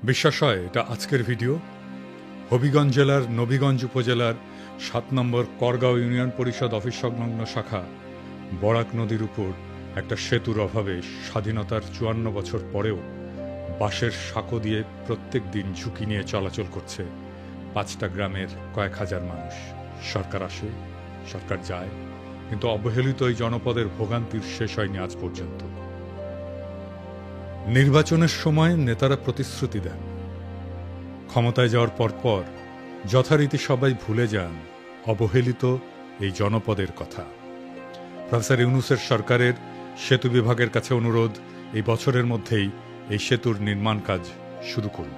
বিশ্বাস হয় এটা আজকের ভিডিও। হবিগঞ্জ জেলার নবীগঞ্জ উপজেলার ৭ নম্বর করগাঁও ইউনিয়ন পরিষদ অফিস সংলগ্ন শাখা বরাক নদীর উপর একটা সেতুর অভাবে স্বাধীনতার ৫৪ বছর পরেও বাঁশের সাঁকো দিয়ে প্রত্যেক দিন ঝুঁকি নিয়ে চলাচল করছে ৫টা গ্রামের কয়েক হাজার মানুষ। সরকার আসে, সরকার যায়, কিন্তু অবহেলিত এই জনপদের ভোগান্তির শেষ হয়নি আজ পর্যন্ত। নির্বাচনের সময় নেতারা প্রতিশ্রুতি দেন, ক্ষমতায় যাওয়ার পরপর যথারীতি সবাই ভুলে যান অবহেলিত এই জনপদের কথা। প্রফেসর ইউনূসের সরকারের সেতু বিভাগের কাছে অনুরোধ, এই বছরের মধ্যেই এই সেতুর নির্মাণ কাজ শুরু করুন।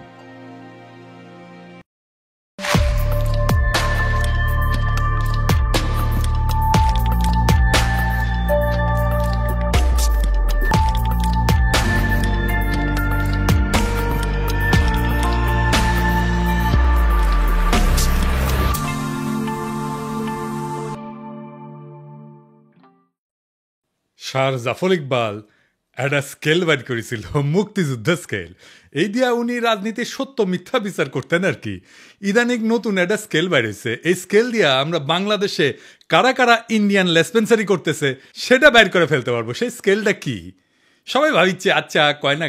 স্যার জাফর ইকবাল একটা স্কেল বের করেছিল, মুক্তিযুদ্ধ স্কেল। এই দিয়া উনি রাজনীতির সত্য মিথ্যা বিচার করতেন আর কি। ইদানিক নতুন একটা স্কেল বেরিয়েছে, এই স্কেল দিয়া আমরা বাংলাদেশে কারা কারা ইন্ডিয়ান লেসপেন্সারি করতেছে সেটা বের করে ফেলতে পারবো। সেই স্কেলটা কি? সবাই ভাবিচ্ছে আচ্ছা কয় না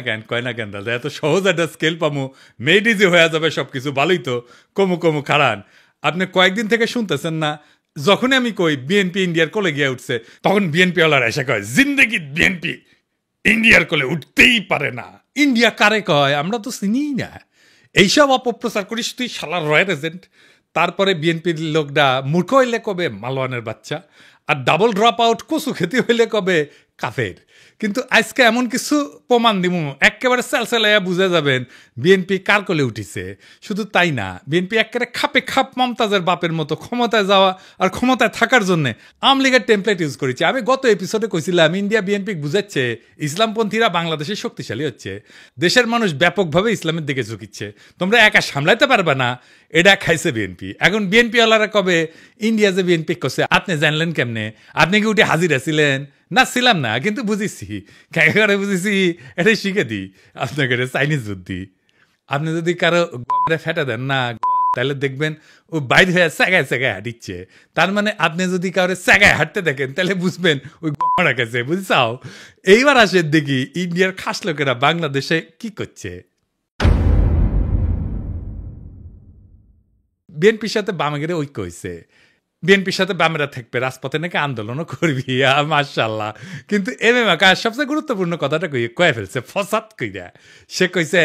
কেন দাদা, এত সহজ একটা স্কেল পামো, মেড ইজি হয়ে যাবে সব কিছু, ভালোই তো। কমু খারান, আপনি কয়েকদিন থেকে শুনতেছেন না, যখনই আমি কই বিএনপি ইন্ডিয়ার কোলে গিয়ে উঠছে, তখন বিএনপি ওয়ালারা এসে কয় জিন্দেগি বিএনপি ইন্ডিয়ার কোলে উঠতেই পারে না। ইন্ডিয়া কারে কয়? আমরা তো চিনি না। এইসব অপপ্রচার করিস তুই শালার রয়্যাল এজেন্ট। তারপরে বিএনপির লোকটা মূর্খ হইলে কবে মালওয়ানের বাচ্চা, আর ডাবল ড্রপ আউট কচু খেতে হইলে কবে কাফের। কিন্তু আজকে এমন কিছু প্রমাণ দিব একেবারে চালচালাইয়া বুঝে যাবেন বিএনপি কার কোলে উঠিছে। শুধু তাই না, বিএনপি একেবারে খাপে খাপ মমতাজের বাপের মতো ক্ষমতায় যাওয়া আর ক্ষমতায় থাকার জন্য আওয়ামী লীগের টেমপ্লেট ইউজ করেছে। আমি গত এপিসোডে কইছিলাম ইন্ডিয়া বিএনপি বুঝাচ্ছে ইসলামপন্থীরা বাংলাদেশে শক্তিশালী হচ্ছে, দেশের মানুষ ব্যাপকভাবে ইসলামের দিকে ঝুঁকিচ্ছে, তোমরা একা সামলাইতে পারবে না, এটা খাইছে বিএনপি। এখন বিএনপি ওয়ালারা কবে ইন্ডিয়া যে বিএনপি করছে আপনি জানলেন কেমনে? আপনি কি উঠে হাজির ছিলেন? না ছিলাম না, কিন্তু বুঝেছি, করে বুঝেছি, এটাই শিখে দিই আপনাকে, চাইনিজ বুদ্ধি। আপনি যদি কারো ফেটে দেন না, তাহলে দেখবেন ও বাইরে হয়ে চেগায় হাঁটিচ্ছে। তার মানে আপনি যদি কারো চেগায় হাঁটতে দেখেন তাহলে বুঝবেন ওই গড়া গেছে, বুঝছাও? এইবার আসেন দেখি ইন্ডিয়ার খাস লোকেরা বাংলাদেশে কি করছে। বিএনপির সাথে বামেগের ঐক্য হয়েছে, বিএনপির সাথে বামেরা থাকবে, রাজপথে নাকি আন্দোলনও করবি, মাশাআল্লাহ। কিন্তু এমএম আকাশ সবচেয়ে গুরুত্বপূর্ণ কথাটা কয়ে ফেলছে ফসাদ কইরা। সে কইছে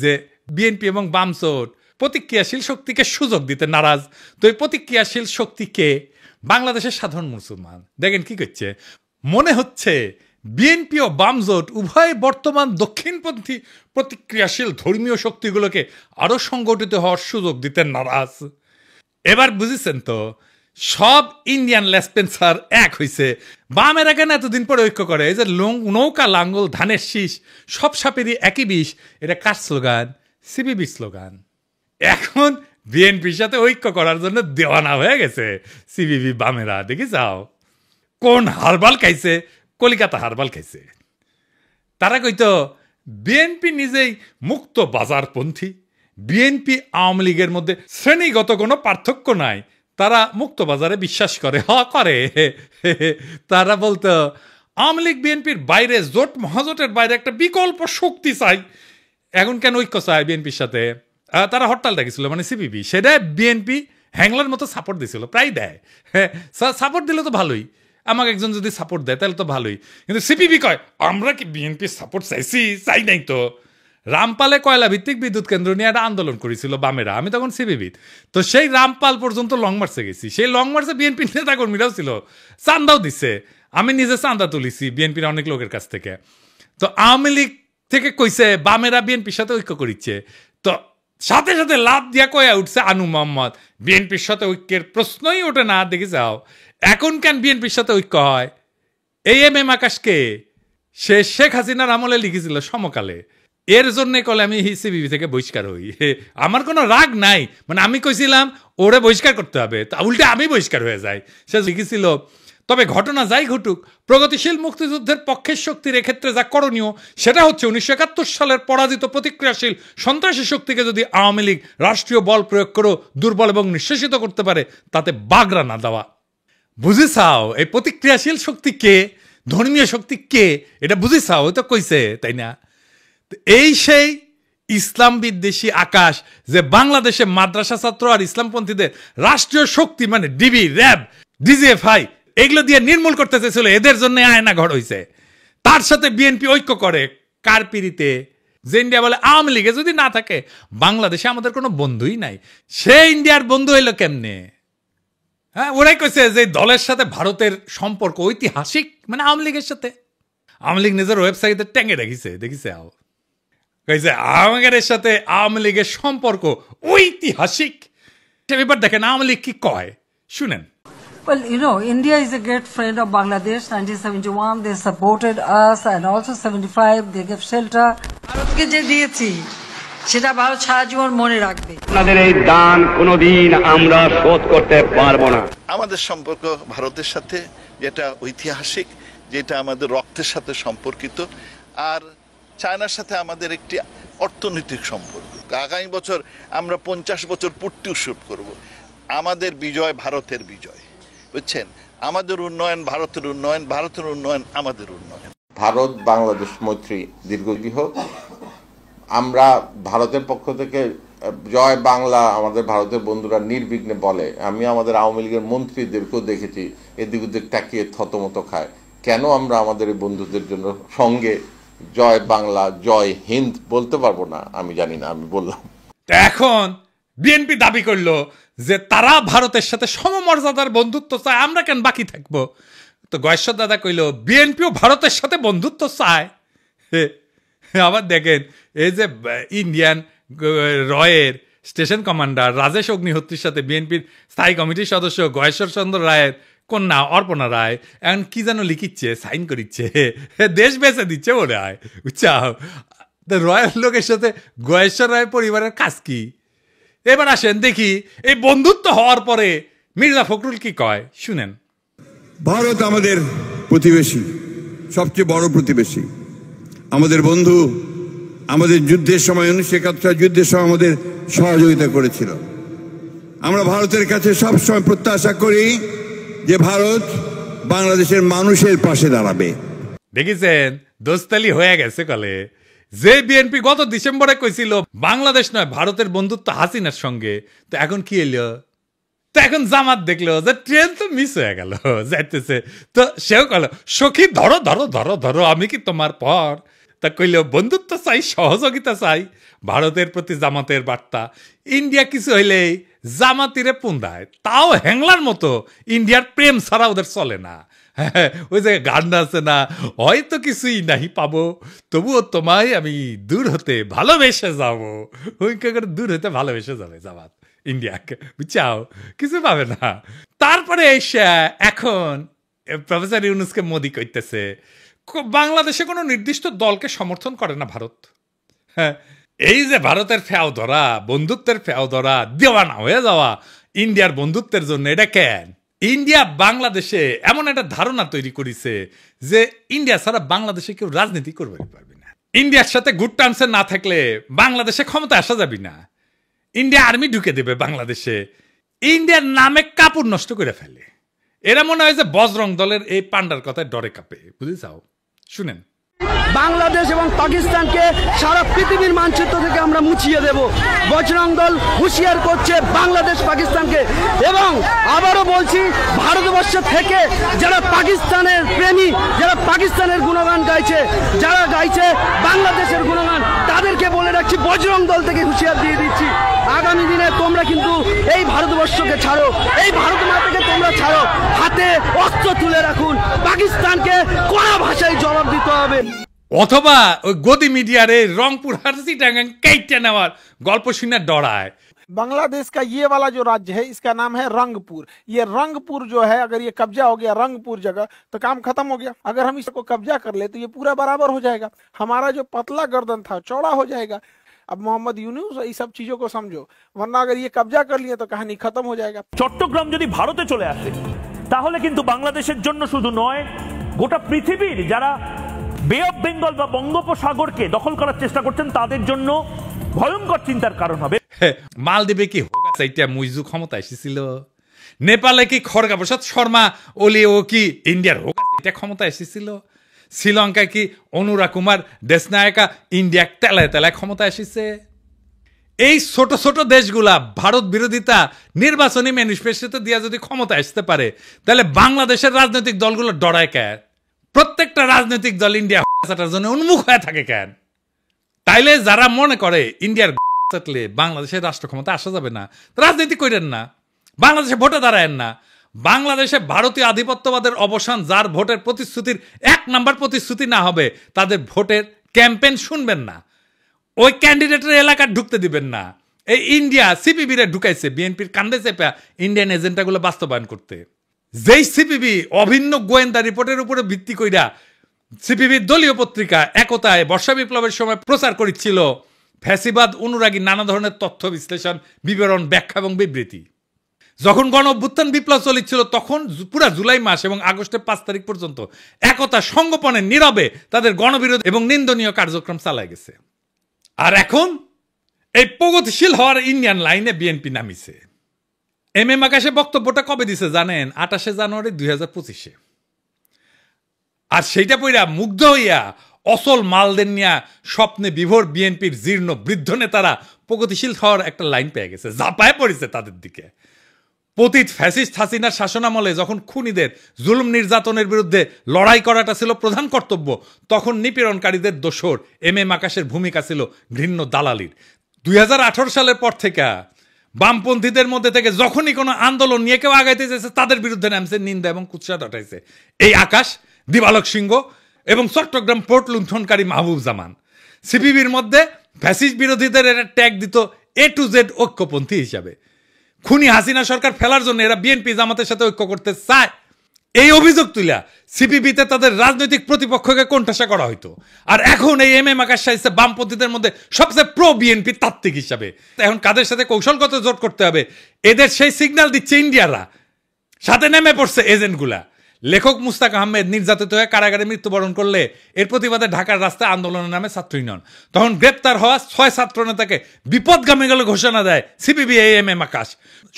যে বিএনপি এবং বামজোট প্রতিক্রিয়াশীল শক্তিকে সুযোগ দিতে নারাজ। তো এই প্রতিক্রিয়াশীল শক্তিকে বাংলাদেশের সাধারণ মুসলমান দেখেন কি করছে। মনে হচ্ছে বিএনপি ও বামজোট উভয় বর্তমান দক্ষিণপন্থী প্রতিক্রিয়াশীল ধর্মীয় শক্তিগুলোকে আরো সংগঠিত হওয়ার সুযোগ দিতে নারাজ। এবার বুঝেছেন তো, সব ইন্ডিয়ান লেসপেন্সার এক হইছে। বামেরা কেন এতদিন পরে ঐক্য করে? এই যে নৌকা লাঙ্গল ধানের শীষ সব সাপেরই একই বিষ, এটা কার স্লোগান? CPB slogan. এখন বিএনপির সাথে ঐক্য করার জন্য দেওয়ানা হয়ে গেছে সিপিবি বামেরা। দেখি যাও কোন হারবাল খাইছে, কলিকাতা হারবাল খাইছে। তারা কইতো বিএনপি নিজেই মুক্ত বাজারপন্থী, বিএনপি আওয়ামী লীগের মধ্যে শ্রেণীগত কোনো পার্থক্য নাই, তারা মুক্ত বাজারে বিশ্বাস করে। করে তারা বলতো আওয়ামী লীগ বিএনপির বাইরে, জোট মহাজোটের বাইরে একটা বিকল্প শক্তি চাই। এখন কেন ঐক্য চায় বিএনপির সাথে? তারা হরতাল ডাকিছিল, মানে সিপিবি, সেটা বিএনপি হ্যাংলার মতো সাপোর্ট দিছিল, প্রায় দেয়। সাপোর্ট দিলে তো ভালোই, আমাকে একজন যদি সাপোর্ট দেয় তাহলে তো ভালোই। কিন্তু সিপিবি কয় আমরা কি বিএনপির সাপোর্ট চাইছি? চাই নাই তো। রামপালে কয়লা ভিত্তিক বিদ্যুৎ কেন্দ্র নিয়ে একটা আন্দোলন করেছিল বামেরা, আমি তখন সিপিবির। তো সেই রামপাল পর্যন্ত লং মার্চে গেছি, সেই লং মার্চে বিএনপির নেতা কর্মীরাও ছিল, চান্দাও দিচ্ছে, আমি নিজে চান্দা তুলিছি বিএনপির অনেক লোকের কাছ থেকে। তো আওয়ামী লীগ থেকে কইছে বামেরা বিএনপির সাথে ঐক্য করিচ্ছে, তো সাথে সাথে লাভ দিয়া কয়া উঠছে আনু মোহাম্মদ বিএনপির সাথে ঐক্যের প্রশ্নই ওঠে না। দেখে যাও এখন কেন বিএনপির সাথে ঐক্য হয়? এই এমএম আকাশকে সে শেখ হাসিনার আমলে লিখেছিল সমকালে, এর জন্য কলে আমি সিপিবি থেকে বহিষ্কার হই। আমার কোনো রাগ নাই, মানে আমি কইছিলাম ওরে বহিষ্কার করতে হবে, তা উল্টে আমি বহিষ্কার হয়ে যাই। সে লিখেছিল তবে ঘটনা যাই ঘটুক, প্রগতিশীল মুক্তিযুদ্ধের পক্ষের শক্তির এক্ষেত্রে যা করণীয় সেটা হচ্ছে 1971 সালের পরাজিত প্রতিক্রিয়াশীল সন্ত্রাসী শক্তিকে যদি আওয়ামী লীগ রাষ্ট্রীয় বল প্রয়োগ করে দুর্বল এবং নিঃশেষিত করতে পারে, তাতে বাগড়া না দেওয়া। বুঝিছাও এই প্রতিক্রিয়াশীল শক্তি কে, ধর্মীয় শক্তি কে, এটা বুঝিছাও? ওই তো কইছে, তাই না? এই সেই ইসলাম বিদ্বেষী আকাশ যে বাংলাদেশে মাদ্রাসা ছাত্র আর ইসলামপন্থীদের রাষ্ট্রীয় শক্তি মানে ডিবি, র্যাব, ডিজিএফআই এগুলো দিয়ে নির্মূল করতে চেয়েছিল, এদের জন্য আয়না ঘর হয়েছে। তার সাথে বিএনপি ঐক্য করে কার পিড়িতে? যে ইন্ডিয়া বলে আওয়ামী লীগে যদি না থাকে বাংলাদেশে আমাদের কোনো বন্ধুই নাই। সে ইন্ডিয়ার বন্ধু হইলো কেমনে? হ্যাঁ, ওরাই কইছে যে দলের সাথে ভারতের সম্পর্ক ঐতিহাসিক, মানে আওয়ামী লীগের সাথে। আওয়ামী লীগ নিজের ওয়েবসাইটে ট্যাঙ্গে রেখেছে, দেখিছে আও কইছে আমাদের সাথে আওয়ামী লীগের সম্পর্ক ঐতিহাসিক। এবার দেখেন আওয়ামী লীগ কি কয়, শুনেন। Well, you know, India is a great friend of Bangladesh. 1971, they supported us, and also 75, they gave shelter. ভারতকে যে দিয়েছি সেটা ভারত সারা জীবন মনে রাখবে। আপনাদের এই দান কোনোদিন আমরা শোধ করতে পারবো না। আমাদের সম্পর্ক ভারতের সাথে যেটা ঐতিহাসিক, যেটা আমাদের রক্তের সাথে সম্পর্কিত, আর চায়নার সাথে আমাদের একটি অর্থনৈতিক সম্পর্ক। আগামী বছর আমরা 50 বছর পূর্তি উৎসব করব। আমাদের বিজয় ভারতের বিজয়, বুঝছেন? আমাদের উন্নয়ন ভারতের উন্নয়ন, ভারতের উন্নয়ন আমাদের উন্নয়ন। ভারত বাংলাদেশ মৈত্রী দীর্ঘজীবী হোক। আমরা ভারতের পক্ষ থেকে জয় বাংলা আমাদের ভারতের বন্ধুরা নির্বিঘ্নে বলে। আমি আমাদের আওয়ামী লীগের মন্ত্রীদেরকেও দেখেছি এদিক ওদিক তাকিয়ে থতমত খায়। কেন আমরা আমাদের এই বন্ধুদের জন্য সঙ্গে জয় বাংলা জয় হিন্দ বলতে পারবো না? আমি জানি না, আমি বললাম। এখন বিএনপি দাবি করলো যে তারা ভারতের সাথে সমমর্যাদার বন্ধুত্ব চায়, আমরা কেন বাকি থাকবো? তো গয়েশ্বর দাদা কইল বিএনপিও ভারতের সাথে বন্ধুত্ব চায়। আবার দেখেন এই যে ইন্ডিয়ান রয়ের স্টেশন কমান্ডার রাজেশ অগ্নিহোত্রীর সাথে বিএনপির স্থায়ী কমিটির সদস্য গয়েশ্বর চন্দ্র রায়ের কন্যা অর্পণা রায় এখন কি যেন লিখিচ্ছে, সাইন করিচ্ছে, দেশ বেঁচে দিচ্ছে বলে হয়, বুঝছাও? রয়ের লোকের সাথে গয়েশ্বর রায় পরিবারের কাজ কি? এবার আসেন দেখি এই বন্ধুত্ব হওয়ার পরে মির্জা ফখরুল কি কয়, শুনেন। ভারত আমাদের প্রতিবেশী, সবচেয়ে বড় প্রতিবেশী, আমাদের বন্ধু। আমাদের যুদ্ধের সময় 1971 যুদ্ধের সময় আমাদের সহযোগিতা করেছিল। আমরা ভারতের কাছে সবসময় প্রত্যাশা করি যে ভারত বাংলাদেশের মানুষের পাশে দাঁড়াবে। দেখেছেন দোস্তালি হয়ে গেছে কলে। যে বিএনপি গত ডিসেম্বরে কইছিল বাংলাদেশ নয় ভারতের বন্ধুত্ব হাসিনার সঙ্গে, তো এখন কি এলো? তো এখন জামাত দেখলো যে ট্রেন তো মিস হয়ে গেল, যাইতেছে, তো সেও কল সখী ধরো ধরো ধরো ধরো, আমি কি তোমার পর? তা কইল বন্ধুত্ব চাই, সহযোগিতা চাই। ভারতের প্রতি জামাতের বার্তা। ইন্ডিয়া কিছু হইলেই জামাতিরে পুন্দায়, তাও হ্যাংলার মতো। ইন্ডিয়ার প্রেম ছাড়া ওদের চলে না। হ্যাঁ, ওই যে গান আছে না, হয়তো কিছুই নাহি পাবো তবুও তোমায় আমি দূর হতে ভালোবেসে যাবো। ওই করে দূর হতে ভালোবেসে যাবে জামাত ইন্ডিয়াকে, বুঝছাও? কিছু পাবে না। তারপরে এখন প্রফেসর ইউনুসকে মোদি কইতেছে বাংলাদেশে কোনো নির্দিষ্ট দলকে সমর্থন করে না ভারত। হ্যাঁ, এই যে ভারতের ফেও ধরা, বন্ধুত্বের ফেও ধরা, দেওয়ানা হয়ে যাওয়া ইন্ডিয়ার বন্ধুত্বের জন্য, এটা কেন? ইন্ডিয়া বাংলাদেশে এমন একটা ধারণা তৈরি করেছে যে ইন্ডিয়া ছাড়া বাংলাদেশে কেউ রাজনীতি করবে পারবে না। ইন্ডিয়ার সাথে গুড টার্মসে না থাকলে বাংলাদেশে ক্ষমতা আসা যাবে না। ইন্ডিয়া আর্মি ঢুকে দেবে বাংলাদেশে, ইন্ডিয়ার নামে কাপড় নষ্ট করে ফেলে। এরা মনে হয় যে বজরং দলের এই পান্ডার কথায় ডরে কাঁপে, বুঝেছাও? শুনেন। বাংলাদেশ এবং পাকিস্তানকে সারা পৃথিবীর মানচিত্র থেকে আমরা মুছিয়ে দেব। বজরং দল হুঁশিয়ার করছে বাংলাদেশ পাকিস্তানকে। এবং আবারও বলছি, ভারতবর্ষ থেকে যারা পাকিস্তানের প্রেমী, যারা পাকিস্তানের গুণগান গাইছে, যারা গাইছে বাংলাদেশের গুণগান, তাদেরকে বলে রাখছি বজরং দল থেকে হুঁশিয়ার দিয়ে দিচ্ছি, আগামী দিনে তোমরা কিন্তু এই ভারতবর্ষকে ছাড়ো, এই ভারত মাতাকে তোমরা ছাড়ো, হাতে অস্ত্র তুলে রাখুন। পাকিস্তানকে কড়া ভাষায় জবাব দিতে হবে। অথবা ওই গদি মিডিয়ারে রংপুর হারসিটাঙ্গাং কাইটে নেওয়ার গল্প শুনে ডরায়। बांग्लादेश का ये वाला जो राज्य है इसका नाम है रंगपुर। ये रंगपुर जो है, अगर ये कब्जा हो गया रंगपुर जगह, तो काम खत्म हो गया। अगर हम इसको कब्जा कर ले तो ये पूरा बराबर हो जाएगा। हमारा जो पतला गर्दन था चौड़ा हो जाएगा। अब मोहम्मद यूनुस ये सब चीजों को समझो, वरना अगर ये कब्जा कर लिए तो कहानी खत्म हो जाएगा। চট্টগ্রাম যদি ভারতে চলে আসে তাহলে কিন্তু বাংলাদেশের জন্য শুধু নয়, গোটা পৃথিবীর যারা বে অফ বেঙ্গল বা বঙ্গোপসাগরকে দখল করার চেষ্টা করছেন তাদের জন্য ভয়ঙ্কর চিন্তার কারণ হবে। মালদ্বীপে কি এইটা মুইজু ক্ষমতা এসেছিল? নেপালে কি খড়গা প্রসাদ শর্মা ওলি ও কি ইন্ডিয়ার এটা ক্ষমতা এসেছিল? শ্রীলঙ্কায় কি অনুরা কুমার দেশনায়কা ইন্ডিয়া তেলায় তেলায় ক্ষমতা এসেছে? এই ছোট ছোট দেশগুলা ভারত বিরোধিতা নির্বাচনী ম্যানিফেস্টোতে দিয়া যদি ক্ষমতা আসতে পারে, তাহলে বাংলাদেশের রাজনৈতিক দলগুলো ডরায় কেন? প্রত্যেকটা রাজনৈতিক দল ইন্ডিয়া জন্য উন্মুখ হয়ে থাকে কেন? তাইলে যারা মনে করে ইন্ডিয়ার চাটলে বাংলাদেশের রাষ্ট্র ক্ষমতা আসা যাবে না, রাজনীতি করেন না, বাংলাদেশে ভোটে দাঁড়ায়েন না। বাংলাদেশে ভারতীয় আধিপত্যবাদের অবসান যার ভোটের প্রতিশ্রুতির 1 নাম্বার প্রতিশ্রুতি না হবে, তাদের ভোটের ক্যাম্পেইন শুনবেন না, ওই ক্যান্ডিডেটের এলাকা ঢুকতে দিবেন না। এই ইন্ডিয়া সিপিবিরে ঢুকাইছে বিএনপির কান্দে চেপে ইন্ডিয়ান এজেন্ডাগুলো বাস্তবায়ন করতে। যেই সিপিবি অভিন্ন গোয়েন্দা রিপোর্টের উপরে ভিত্তি কইরা সিপিবির দলীয় পত্রিকা একতায় বর্ষা বিপ্লবের সময় প্রচার করেছিল ফ্যাসিবাদ অনুরাগী নানা ধরনের তথ্য বিশ্লেষণ, বিবরণ, ব্যাখ্যা এবং বিবৃতি। যখন গণ অভ্যুত্থান বিপ্লব চলেছিল তখন পুরা জুলাই মাস এবং আগস্টের 5 তারিখ পর্যন্ত একতা সংগোপনে নীরবে তাদের গণবিরোধী এবং নিন্দনীয় কার্যক্রম চালায় গেছে। আর এখন এই প্রগতিশীল হওয়ার ইন্ডিয়ান লাইনে বিএনপি নামিছে। এম আকাশে বক্তব্যটা কবে দিছে জানেন? 28 জানুয়ারি 2025-এ। আর সেইটা পইরা মুগ্ধ হইয়া অসল মালদের নিয়া স্বপ্নে বিভোর বিএনপির জীর্ণ বৃদ্ধ নেতারা প্রগতিশীল হওয়ার একটা লাইন পেয়ে গেছে, ঝাঁপায় পড়েছে তাদের দিকে। পতিত ফ্যাসিস্ট হাসিনার শাসনামলে যখন খুনিদের জুলুম নির্যাতনের বিরুদ্ধে লড়াই করাটা ছিল প্রধান কর্তব্য, তখন নিপীড়নকারীদের দোসর এম আকাশের ভূমিকা ছিল ঘৃণ্য দালালির। 2018 সালের পর থেকে বামপন্থীদের মধ্যে থেকে যখনই কোনো আন্দোলন নিয়ে কেউ আগাইতে চেয়েছে তাদের বিরুদ্ধে নামছে, নিন্দা এবং কুৎসা ডাটাইছে এই আকাশ, দিবালক সিংহ এবং চট্টগ্রাম পোর্ট লুণ্ঠনকারী মাহবুব জামান। সিপিবির মধ্যে ফ্যাসিস্ট বিরোধীদের এরা ট্যাগ দিত A to Z ঐক্যপন্থী হিসাবে। খুনি হাসিনা সরকার ফেলার জন্য এরা বিএনপি জামাতের সাথে ঐক্য করতে চায়, এই অভিযোগ তুলা সিপিবিতে তাদের রাজনৈতিক প্রতিপক্ষকে কোণঠাসা করা হইতো। আর এখন এই এম আকাশ সাহিত্যে বামপন্থীদের মধ্যে সবচেয়ে প্রো বিএনপি তাত্ত্বিক হিসাবে। এখন কাদের সাথে কৌশলগত জোট করতে হবে, এদের সেই সিগন্যাল দিচ্ছে ইন্ডিয়ারা, সাথে নেমে পড়ছে এজেন্টগুলা। লেখক মুস্তাক আহমেদ নির্যাতিত হয়ে কারাগারে মৃত্যুবরণ করলে এর প্রতিবাদে ঢাকার রাস্তায় আন্দোলনের নামে ছাত্র ইউনিয়ন। তখন গ্রেপ্তার হওয়া 6 ছাত্র নেতাকে বিপদগামী বলে ঘোষণা দেয় সিপিবি এম আকাশ।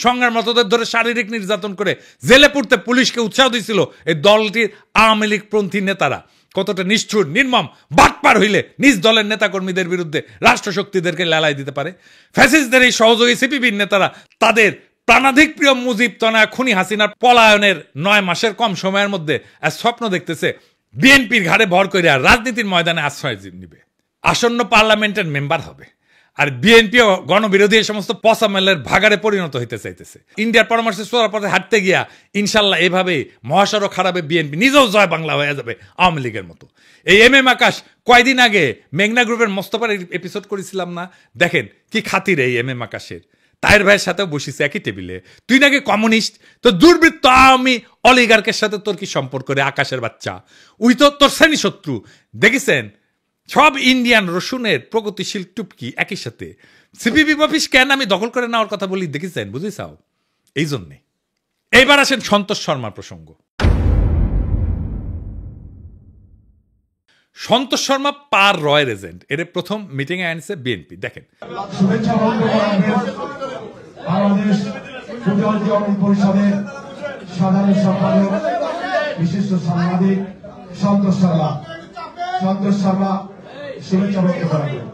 সংগ্রামরতদের ধরে শারীরিক নির্যাতন করে জেলে পুরতে পুলিশকে উৎসাহ দিয়েছিল এই দলটির আওয়ামী লীগ পন্থী নেতারা। কতটা নিষ্ঠুর নির্মম বাটপার হইলে নিজ দলের নেতাকর্মীদের বিরুদ্ধে রাষ্ট্রশক্তিদেরকে লেলাই দিতে পারে। ফ্যাসিস্টদের এই সহযোগী সিপিবির নেতারা তাদের প্রাণাধিক প্রিয় মুজিব তনয়া খুনি হাসিনার পলায়নের 9 মাসের কম সময়ের মধ্যে স্বপ্ন দেখতেছে বিএনপির ঘাড়ে ভর করে রাজনীতির ময়দানে আশ্রয় নিবে, আসন্ন পার্লামেন্টের মেম্বার হবে। আর বিএনপিও গণবিরোধী এই সমস্ত পসামেলের ভাগারে পরিণত হইতে চাইতেছে। ইন্ডিয়ার পরামর্শে সোয়ার পথে হাঁটতে গিয়া ইনশাল্লাহ এভাবে মহাসড়ক খারাপে বিএনপি নিজেও জয় বাংলা হয়ে যাবে আওয়ামী লীগের মতো। এই এম আকাশ কয়দিন আগে মেঘনা গ্রুপের মোস্তফার এপিসোড করেছিলাম না, দেখেন কি খাতির এই এম আকাশের। তাইর ভাইয়ের সাথেও বসিছে একই টেবিলে। তুই নাকি কমিউনিস্ট, তো দুর্বৃত্ত আওয়ামী অলিগার্কের সাথে তোর কি সম্পর্ক রে আকাশের বাচ্চা? উই তো তোর শ্রেণী শত্রু। দেখেছেন সব ইন্ডিয়ান রসুনের প্রগতিশীল টুপকি একই সাথে। সিপিবি অফিস কেন আমি দখল করে নেওয়ার কথা বলি দেখেছেন, বুঝেছাও? এই জন্যে। এইবার আসেন সন্তোষ শর্মার প্রসঙ্গ। সন্তোষ শর্মা পার রয়ের এজেন্ট, এর প্রথম মিটিং এ আনছে বিএনপি। দেখেন বাংলাদেশ ফুটবল জনগণ পরিষদের সাধারণ সম্পাদক বিশিষ্ট সাংবাদিক সন্তোষ শর্মা। সন্তোষ শর্মা শুভেচ্ছা বক্তব্য রাখবেন।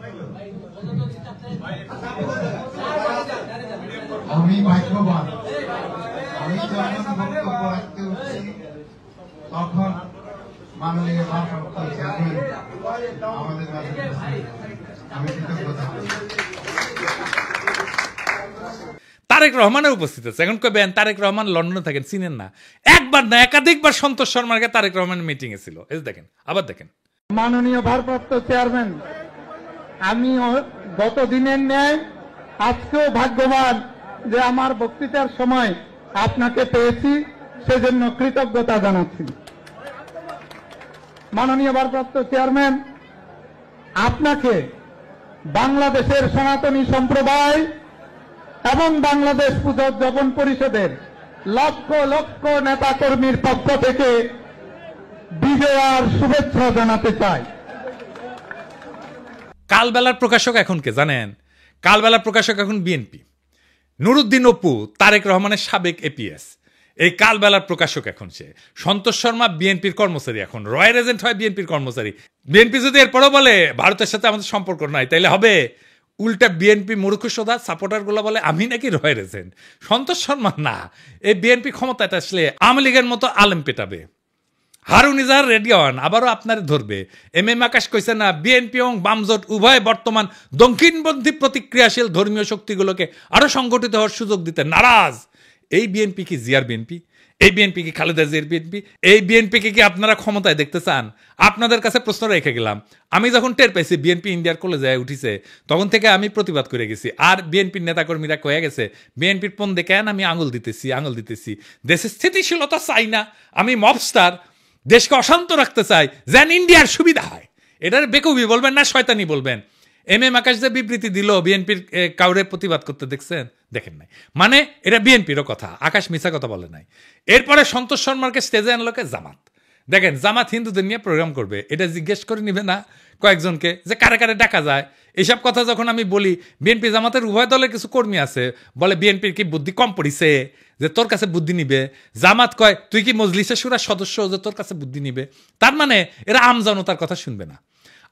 আমি ভাগ্যবান, আমি যখন বক্তব্য রাখতে উঠছি তখন মাননীয় ভারপ্রাপ্ত চেয়ারম্যান আমাদের মাঝে, আমি কৃতজ্ঞতা। তারেক রহমানের উপস্থিত আছে। এখন কবেন তারেক রহমান লন্ডনে থাকেন, চিনেন না? একবার না একাধিকবার সন্তোষ শর্মাকে তারেক রহমানের মিটিং এ ছিল। এই দেখেন, আবার দেখেন। মাননীয় ভারপ্রাপ্ত চেয়ারম্যান, আমি গত দিনের ন্যায় আজকেও ভাগ্যবান যে আমার বক্তৃতার সময় আপনাকে পেয়েছি, সেজন্য কৃতজ্ঞতা জানাচ্ছি। মাননীয় ভারপ্রাপ্ত চেয়ারম্যান, আপনাকে বাংলাদেশের সনাতনী সম্প্রদায় এবং বাংলাদেশ পূজা উদযাপন পরিষদের লক্ষ লক্ষ নেতাকর্মীর পক্ষ থেকে বিজয় আর শুভেচ্ছা জানাতে চাই। কালবেলার প্রকাশক এখন কে জানেন? কালবেলার প্রকাশক এখন বিএনপি। নুরুদ্দিন অপু তারেক রহমানের সাবেক এপিএস, এই কালবেলার প্রকাশক এখন সে। সন্তোষ শর্মা বিএনপির কর্মচারী, এখন রয়্যাল এজেন্ট হয় বিএনপির কর্মচারী। বিএনপি যদি এরপরও বলে ভারতের সাথে আমাদের সম্পর্ক নাই, তাইলে হবে উল্টা বিএনপি মূর্খসোদা সাপোর্টারগুলো বলে আমি নাকি রয়্যাল এজেন্ট। সন্তোষ শর্মা না, এই বিএনপি ক্ষমতাটা আসলে আওয়ামী লীগের মতো আলেম পেটাবে। হারুন ইজাহার রেডিওয়ান আবারও আপনার ধরবে। এম আকাশ কইছে না, বিএনপি এবং বামজোট উভয় বর্তমান দক্ষিণপন্থী প্রতিক্রিয়াশীল ধর্মীয় শক্তিগুলোকে আরো সংগঠিত হওয়ার সুযোগ দিতে নারাজ। এই বিএনপি কি জিয়ার বিএনপি? এই বিএনপি কি খালেদা জিয়ার বিএনপি? এই বিএনপিকে কি আপনারা ক্ষমতায় দেখতে চান? আপনাদের কাছে প্রশ্ন রেখে গেলাম। আমি যখন টের পাইছি বিএনপি ইন্ডিয়ার কলেজে উঠিছে, তখন থেকে আমি প্রতিবাদ করে গেছি। আর বিএনপির নেতাকর্মীরা কয়ে গেছে বিএনপির পণ দেখেন আমি আঙুল দিতেছি। দেশের স্থিতিশীলতা চাই না, আমি মবস্টার, দেশকে অশান্ত রাখতে চাই, যেন ইন্ডিয়ার সুবিধা হয়। এটার বেকুবি বলবেন না শয়তানি বলবেন। এম আকাশ যে বিবৃতি দিল বিএনপির কাউরে প্রতিবাদ করতে দেখছেন? দেখেন নাই। মানে এটা বিএনপিরও কথা, আকাশ মিছা কথা বলে নাই। এরপরে সন্তোষ শর্মাকে স্টেজে আনলোকে জামাত। দেখেন জামাত হিন্দুদের নিয়ে প্রোগ্রাম করবে, এটা জিজ্ঞেস করে নিবে না কয়েকজনকে যে কারে কারে ডাকা যায়? এইসব কথা যখন আমি বলি, বিএনপি জামাতের উভয় দলের কিছু কর্মী আছে বলে বিএনপির কি বুদ্ধি কম পড়িছে যে তোর কাছে বুদ্ধি নিবে? জামাত কয় তুই কি মজলিসে শুরার সদস্য যে তোর কাছে বুদ্ধি নিবে? তার মানে এরা আমজনতার কথা শুনবে না,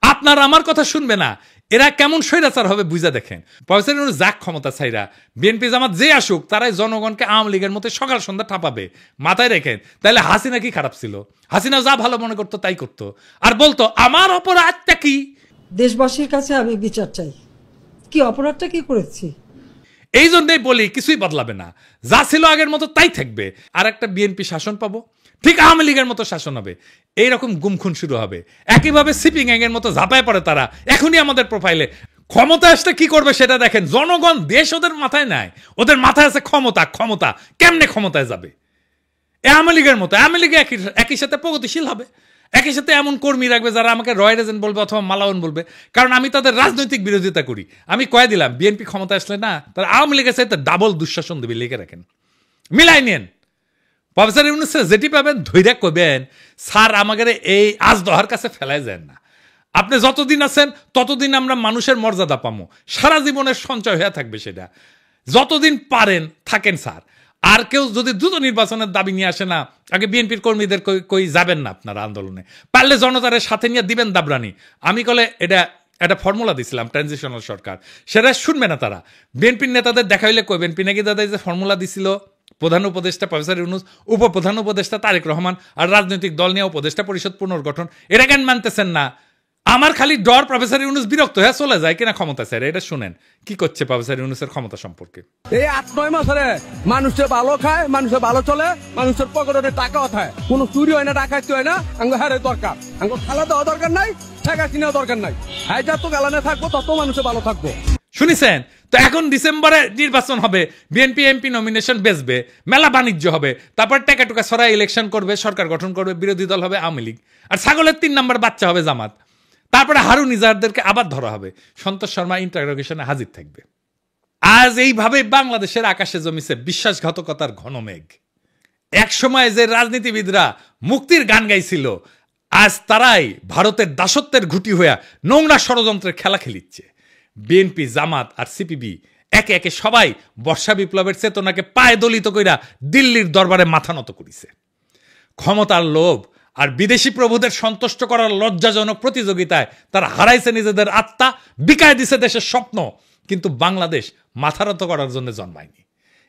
আপনার আমার কথা শুনবে না। এরা কেমন স্বৈরাচার হবে বুঝা দেখেন। প্রফেসর যাক ক্ষমতা ছাইরা বিএনপি জামাত যে আসুক, তারাই জনগণকে আওয়ামী লীগের মতো সকাল সন্ধ্যা ঠাপাবে। মাথায় রেখেন। তাহলে হাসিনা কি খারাপ ছিল? হাসিনা যা ভালো মনে করতো তাই করতো, আর বলতো আমার অপরাধটা কি? দেশবাসীর কাছে আমি বিচার চাই, কি অপরাধটা কি করেছি। এই জন্যই বলি কিছুই বদলাবে না, যা ছিল আগের মতো তাই থাকবে। আর একটা বিএনপি শাসন পাবো, ঠিক আওয়ামী লীগের মতো শাসন হবে। এইরকম গুমখুন শুরু হবে। একইভাবে সিপি গ্যাংয়ের মতো ঝাঁপায় পড়ে তারা এখনই আমাদের প্রোফাইলে। ক্ষমতা আসলে কি করবে সেটা দেখেন। জনগণ দেশ ওদের মাথায় নাই, ওদের মাথায় আছে ক্ষমতা। কেমনে ক্ষমতায় যাবে? আওয়ামী লীগের মতো। আওয়ামী লীগ একই সাথে প্রগতিশীল হবে, একই সাথে এমন কর্মী রাখবে যারা আমাকে রয়্যাল এজেন্ট বলবে অথবা মালাউন বলবে, কারণ আমি তাদের রাজনৈতিক বিরোধিতা করি। আমি কয়ে দিলাম বিএনপি ক্ষমতা আসলে না, তারা আওয়ামী লীগের সাথে ডাবল দুঃশাসন দেবে। লিখে রাখেন, মিলাই নেন। প্রফেসর ইউনূস যেটি পাবেন ধৈর্য করবেন, স্যার আমাদের এই আজ দহার কাছে ফেলাই যায় না। আপনি যতদিন আছেন ততদিন আমরা মানুষের মর্যাদা পাবো, সারা জীবনের সঞ্চয় হয়ে থাকবে সেটা। যতদিন পারেন থাকেন স্যার। আর কেউ যদি দ্রুত নির্বাচনের দাবি নিয়ে আসে না, আগে বিএনপির কর্মীদের কই যাবেন না আপনারা আন্দোলনে, পারলে জনতারের সাথে নিয়ে দিবেন দাবরানি। আমি কলে এটা একটা ফর্মুলা দিছিলাম ট্রানজিশনাল সরকার, সেটা শুনবে না তারা। বিএনপির নেতাদের দেখা হইলে কইবেন পিনাকি দাদা যে ফর্মুলা দিছিল, প্রধান উপদেষ্টা প্রফেসর ইউনূস, উপপ্রধান উপদেষ্টা তারেক রহমান, আর রাজনৈতিক দল নিয়ে উপদেষ্টা পরিষদ পুনর্গঠন, এটা কেন মানতেছেন না? আমার খালি ডর প্রফেসর ইউনূস বিরক্ত হয়ে চলে যায় কিনা ক্ষমতা স্যার। এটা শুনেন কি করছে প্রফেসর ইউনূসের ক্ষমতা সম্পর্কে। এই 8-9 মাসে মানুষের ভালো খায়, মানুষের ভালো চলে, মানুষের পকেটে টাকাও থাকে, কোনো চুরি হয় না, ডাকাতি হয় না। আঙ্গো হারে দরকার, আঙ্গো খালা দেওয়া দরকার নাই, টাকা কিনাও দরকার নাই। হ্যাঁ যত গালানে থাকবো তত মানুষের ভালো থাকবো। শুনেছেন তো? এখন ডিসেম্বরে নির্বাচন হবে, বিএনপি এমপি নমিনেশন বেচবে, মেলা বাণিজ্য হবে, তারপর টাকা টুকা ছড়াই ইলেকশন করবে, সরকার গঠন করবে, বিরোধী দল হবে আওয়ামী লীগ, আর ছাগলের 3 নম্বর বাচ্চা হবে জামাত। তারপরে হারুন ইজাহারদেরকে আবার ধরা হবে, সন্তোষ শর্মা ইন্টারোগেশনে হাজির থাকবে। আজ এইভাবে বাংলাদেশের আকাশে জমিছে বিশ্বাসঘাতকতার ঘন মেঘ। এক সময় যে রাজনীতিবিদরা মুক্তির গান গাইছিল, আজ তারাই ভারতের দাসত্বের ঘুঁটি হইয়া নোংরা ষড়যন্ত্রের খেলা খেলিচ্ছে। বিএনপি, জামাত আর সিপিবি একে একে সবাই বর্ষা বিপ্লবের চেতনাকে পায়ে দলিত কইরা দিল্লির দরবারে মাথা নত করিছে। ক্ষমতার লোভ আর বিদেশি প্রভুদের সন্তুষ্ট করার লজ্জাজনক প্রতিযোগিতায় তারা হারাইছে নিজেদের আত্মা, বিকায় দিছে দেশের স্বপ্ন। কিন্তু বাংলাদেশ মাথা নত করার জন্য জন্মায়নি।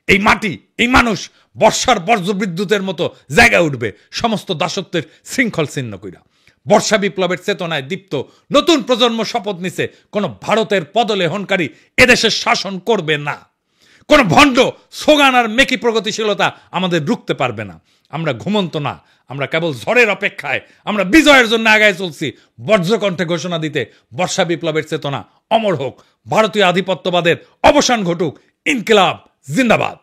এই মাটি, এই মানুষ বর্ষার বজ্রবিদ্যুতের মতো জায়গায় উঠবে সমস্ত দাসত্বের শৃঙ্খল ছিন্ন কইরা। বর্ষা বিপ্লবের চেতনায় দীপ্ত নতুন প্রজন্ম শপথ নিছে, কোন ভারতের পদলেহনকারী এদেশের শাসন করবে না। কোন ভণ্ড সোগান আর মেকি প্রগতিশীলতা আমাদের রুখতে পারবে না। আমরা ঘুমন্ত না, আমরা কেবল ঝড়ের অপেক্ষায়। আমরা বিজয়ের জন্য আগায় চলছি, বজ্রকণ্ঠে ঘোষণা দিতে বর্ষা বিপ্লবের চেতনা অমর হোক, ভারতীয় আধিপত্যবাদের অবসান ঘটুক, ইনকিলাব জিন্দাবাদ।